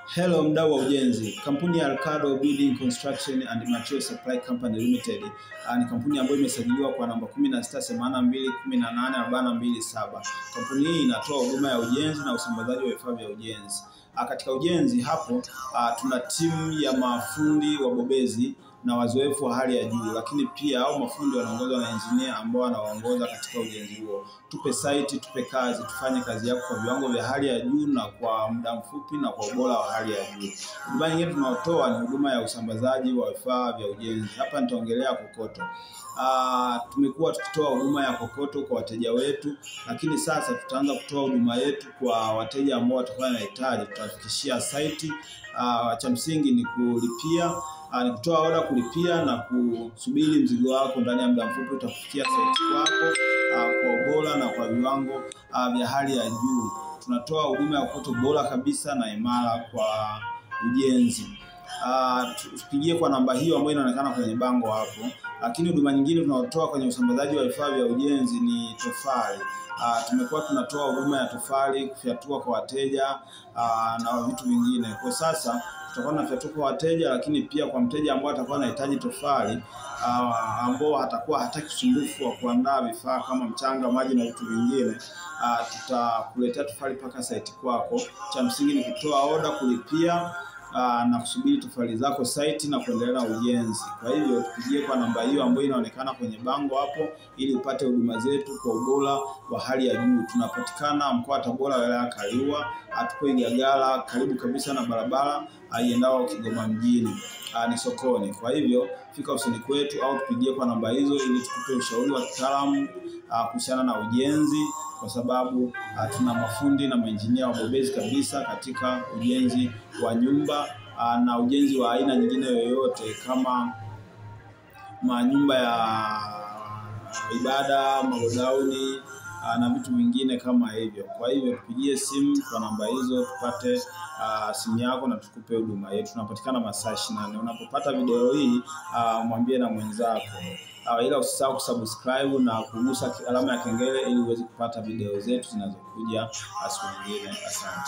Hello mdau wa ujenzi. Kampuni ya Alcado Building Construction and Material Supply Company Limited ni kampuni ambayo imesajiliwa kwa namba 1682184227. Kampuni hii inatoa huduma ya ujenzi na usambazaji wa vifaa vya ujenzi. Katika ujenzi hapo tuna timu ya mafundi wabobezi na wazoefu wa hali ya juu, lakini pia hao mafundi wanaongozwa na engineer ambao wanaongoza katika ujenzi huo. Tupe site, tupe kazi, tufanye kazi yako kwa viwango vya hali ya juu na kwa muda mfupi na kwa ubora wa hali ya juu. Huduma nyingine tunayotoa ni huduma ya usambazaji wa vifaa vya ujenzi. Hapa nitaongelea kokoto. Tumekuwa tukitoa huduma ya kokoto kwa wateja wetu, lakini sasa tutaanza kutoa huduma yetu kwa wateja ambao watakuwa wanahitaji. Tutafikishia site. Cha msingi ni kulipia, ni kutoa order, kulipia na kusubiri mzigo wako. Ndani ya muda mfupi utafikia site kwako kwa ubora na kwa viwango vya hali ya juu. Tunatoa huduma ya kokoto bora kabisa na imara kwa ujenzi. Tupigie kwa namba hiyo ambayo inaonekana kwenye bango hapo. Lakini huduma nyingine tunayotoa kwenye usambazaji wa vifaa vya ujenzi ni tofali. Tumekuwa tunatoa huduma ya tofali, kufyatua kwa wateja na vitu vingine. Kwa sasa tutakuwa tunafyatua kwa wateja, lakini pia kwa mteja ambaye atakuwa anahitaji tofali ambao atakuwa hataki usumbufu wa kuandaa vifaa kama mchanga, maji na vitu vingine, tutakuletea tofali mpaka site kwako. Cha msingi ni kutoa order, kulipia na kusubiri tofali zako site na kuendelea na ujenzi. Kwa hivyo tupigie kwa namba hiyo ambayo inaonekana kwenye bango hapo ili upate huduma zetu kwa ubora wa hali ya juu. Tunapatikana mkoa wa Tabora, wilaya ya Kaliua, tupo Igagala, karibu kabisa na barabara iendao Kigoma mjini, ni sokoni. Kwa hivyo fika ofisini kwetu au tupigie kwa namba hizo ili tukupe ushauri wa kitaalamu kuhusiana na ujenzi, kwa sababu tuna mafundi na maengineer wabobezi kabisa katika ujenzi wa nyumba na ujenzi wa aina nyingine yoyote kama manyumba ya ibada, magodauni na vitu vingine kama hivyo. Kwa hivyo tupigie simu kwa namba hizo tupate simu yako na tukupe huduma yetu. Tunapatikana masaa 24. Unapopata video hii mwambie na mwenzako. Ila usisahau kusubscribe na kugusa alama ya kengele ili uweze kupata video zetu zinazokuja siku nyingine. Asante.